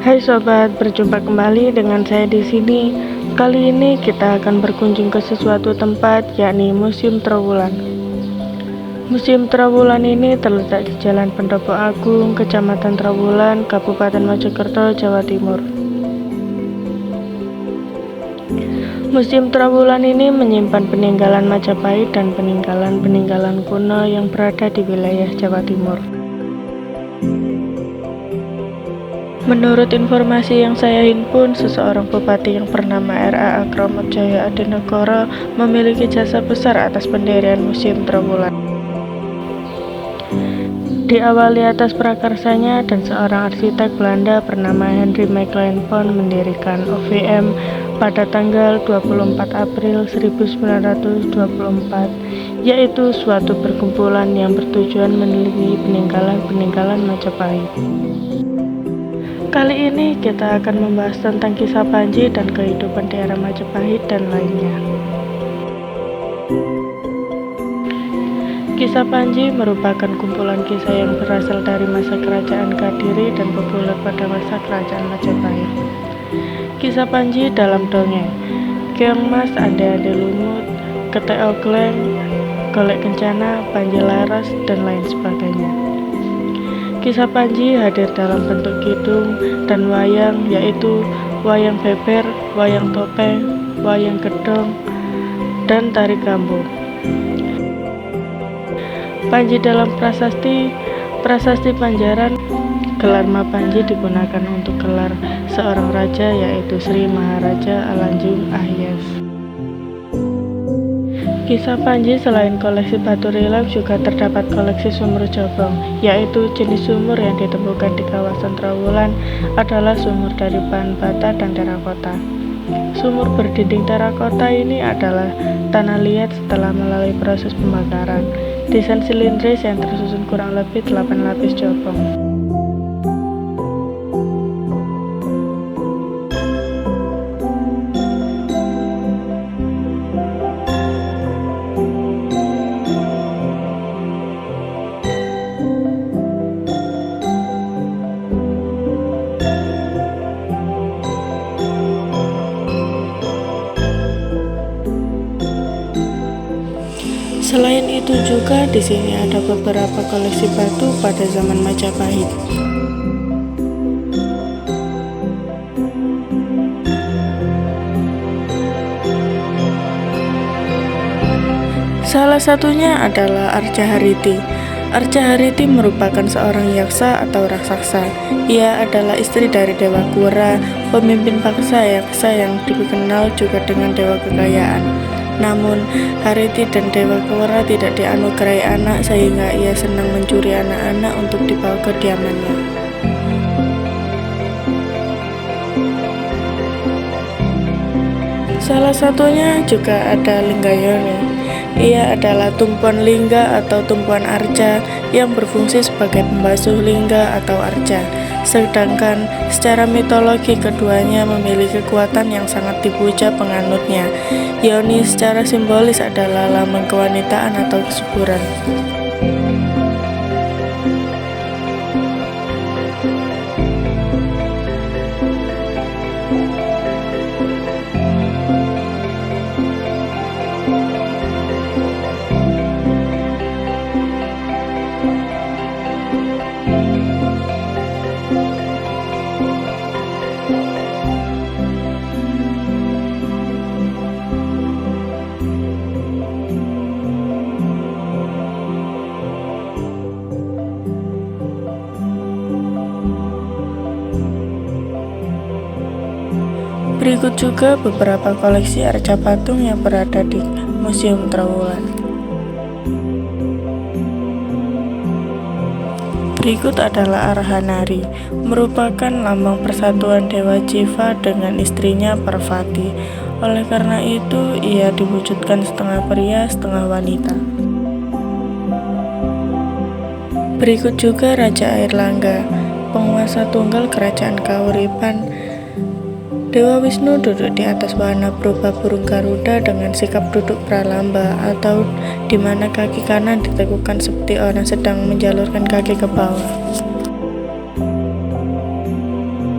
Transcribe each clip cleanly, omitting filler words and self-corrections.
Hai sobat, berjumpa kembali dengan saya di sini. Kali ini kita akan berkunjung ke sesuatu tempat, yakni Museum Trowulan. Museum Trowulan ini terletak di Jalan Pendopo Agung, Kecamatan Trowulan, Kabupaten Mojokerto, Jawa Timur. Museum Trowulan ini menyimpan peninggalan Majapahit dan peninggalan-peninggalan kuno yang berada di wilayah Jawa Timur. Menurut informasi yang saya himpun, seseorang bupati yang bernama R.A. Akramodjaya Adinegoro memiliki jasa besar atas pendirian Museum Trowulan. Diawali atas prakarsanya dan seorang arsitek Belanda bernama Henry Mecklenburg mendirikan OVM pada tanggal 24 April 1924, yaitu suatu perkumpulan yang bertujuan meneliti peninggalan-peninggalan Majapahit. Kali ini kita akan membahas tentang kisah Panji dan kehidupan di era Majapahit dan lainnya. Kisah Panji merupakan kumpulan kisah yang berasal dari masa kerajaan Kadiri dan populer pada masa kerajaan Majapahit. Kisah Panji dalam dongeng, Keong Mas, Ande-ande Lumut, Ketek Ogleng, Golek Kencana, Panji Laras, dan lain sebagainya. Kisah Panji hadir dalam bentuk kidung dan wayang, yaitu wayang beber, wayang topeng, wayang gedong, dan tari kambuh. Panji dalam prasasti Panjaran, gelar Mapanji digunakan untuk gelar seorang raja, yaitu Sri Maharaja Alanjung Ahyes. Kisah Panji selain koleksi batu relief juga terdapat koleksi sumur jobong, yaitu jenis sumur yang ditemukan di kawasan Trowulan adalah sumur dari bahan bata dan terakota. Sumur berdinding terakota ini adalah tanah liat setelah melalui proses pembakaran. Desain silindris yang tersusun kurang lebih 8 lapis jobong. Selain itu juga di sini ada beberapa koleksi batu pada zaman Majapahit. Salah satunya adalah Arcahariti. Arcahariti merupakan seorang yaksa atau raksasa. Ia adalah istri dari Dewa Kura, pemimpin bangsa yaksa yang dikenal juga dengan dewa kekayaan. Namun, Hariti dan Dewa Kura tidak dianugerahi anak sehingga ia senang mencuri anak-anak untuk dibawa ke kediamannya. Salah satunya juga ada Linggayoni. Ia adalah tumpuan lingga atau tumpuan arca yang berfungsi sebagai pembasuh lingga atau arca. Sedangkan secara mitologi keduanya memiliki kekuatan yang sangat dipuja penganutnya. Yoni secara simbolis adalah lambang kewanitaan atau kesuburan. Berikut juga beberapa koleksi arca patung yang berada di Museum Trowulan. Berikut adalah Arhanari, merupakan lambang persatuan Dewa Jiva dengan istrinya Parvati. Oleh karena itu, ia diwujudkan setengah pria, setengah wanita. Berikut juga Raja Airlangga, penguasa tunggal kerajaan Kauripan. Dewa Wisnu duduk di atas wahana berupa burung Garuda dengan sikap duduk pralamba, atau di mana kaki kanan ditekukkan seperti orang sedang menjalurkan kaki ke bawah.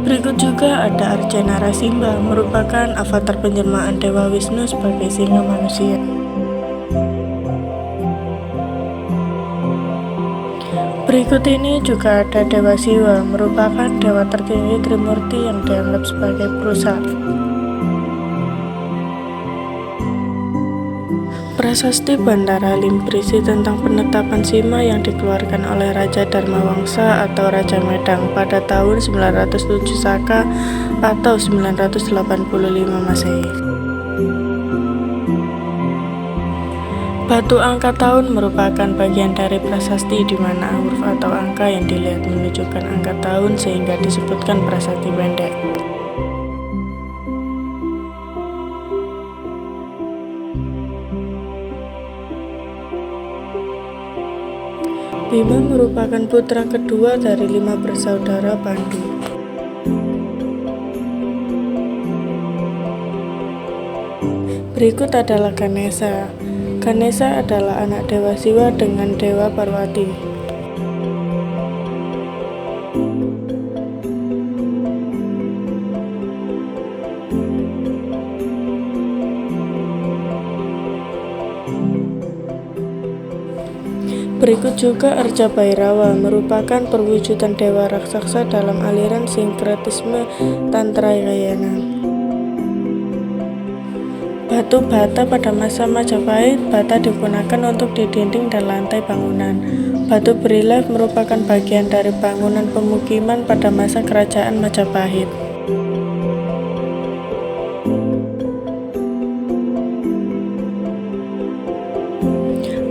Berikut juga ada Arjuna Rasimba, merupakan avatar penjelmaan Dewa Wisnu sebagai singa manusia. Berikut ini juga ada Dewa Siwa, merupakan dewa tertinggi Trimurti yang dianggap sebagai perusak. Prasasti Bandara Halim berisi tentang penetapan Sima yang dikeluarkan oleh Raja Dharmawangsa atau Raja Medang pada tahun 907 Saka atau 985 Masehi. Batu angka tahun merupakan bagian dari prasasti di mana huruf atau angka yang dilihat menunjukkan angka tahun sehingga disebutkan prasasti pendek. Bima merupakan putra kedua dari 5 bersaudara Pandu. Berikut adalah Ganesha. Ganesha adalah anak Dewa Siwa dengan Dewa Parwati. Berikut juga Arja Bhairawa, merupakan perwujudan dewa raksasa dalam aliran sinkretisme Tantra Yayana. Batu bata pada masa Majapahit, bata digunakan untuk di dinding dan lantai bangunan. Batu berileaf merupakan bagian dari bangunan pemukiman pada masa kerajaan Majapahit.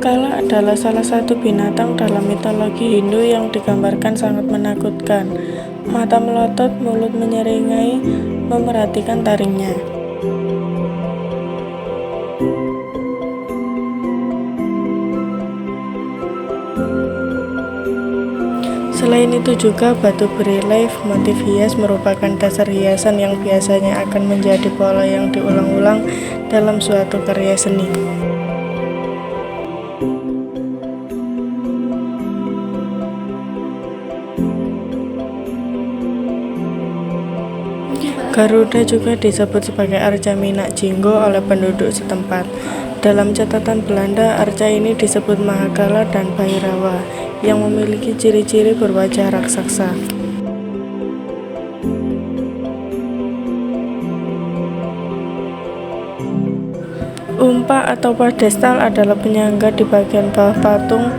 Kala adalah salah satu binatang dalam mitologi Hindu yang digambarkan sangat menakutkan. Mata melotot, mulut menyeringai, memerhatikan taringnya. Selain itu juga batu berileaf motif hias merupakan dasar hiasan yang biasanya akan menjadi pola yang diulang-ulang dalam suatu karya seni. Garuda juga disebut sebagai Arca Minak Jinggo oleh penduduk setempat. Dalam catatan Belanda, arca ini disebut Mahakala dan Bhairawa, yang memiliki ciri-ciri berwajah raksasa. Umpa atau pedestal adalah penyangga di bagian bawah patung,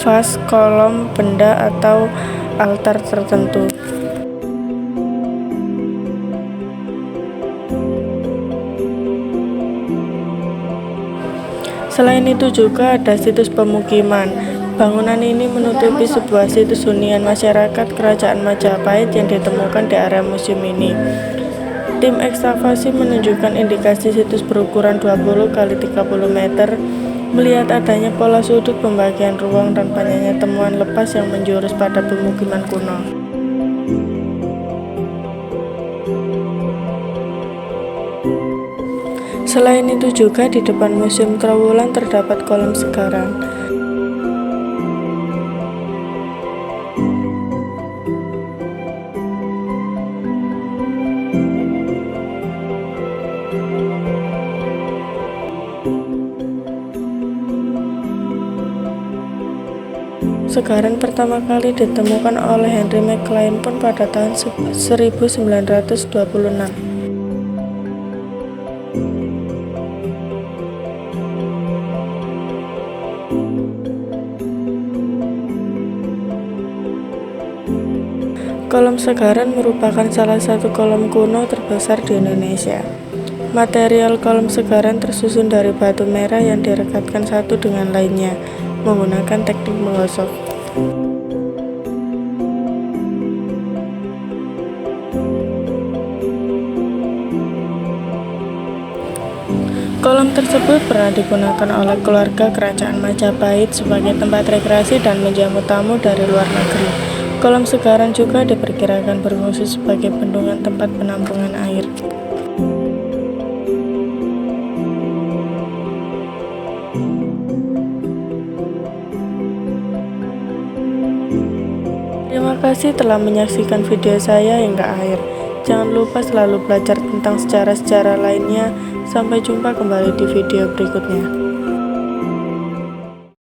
vas, kolom, benda, atau altar tertentu. Selain itu juga ada situs pemukiman. Bangunan ini menutupi sebuah situs hunian masyarakat Kerajaan Majapahit yang ditemukan di area museum ini. Tim ekskavasi menunjukkan indikasi situs berukuran 20 x 30 meter, melihat adanya pola sudut pembagian ruang dan banyaknya temuan lepas yang menjurus pada pemukiman kuno. Selain itu juga di depan Museum Trowulan terdapat kolam segaran. Segaran pertama kali ditemukan oleh Henry McLean pun pada tahun 1926. Kolam Segaran merupakan salah satu kolam kuno terbesar di Indonesia. Material kolam Segaran tersusun dari batu merah yang direkatkan satu dengan lainnya menggunakan teknik menggosok. Kolam tersebut pernah digunakan oleh keluarga Kerajaan Majapahit sebagai tempat rekreasi dan menjamu tamu dari luar negeri. Kolam Segaran juga diperkirakan berfungsi sebagai bendungan tempat penampungan air. Terima kasih telah menyaksikan video saya hingga akhir. Jangan lupa selalu belajar tentang sejarah-sejarah lainnya. Sampai jumpa kembali di video berikutnya.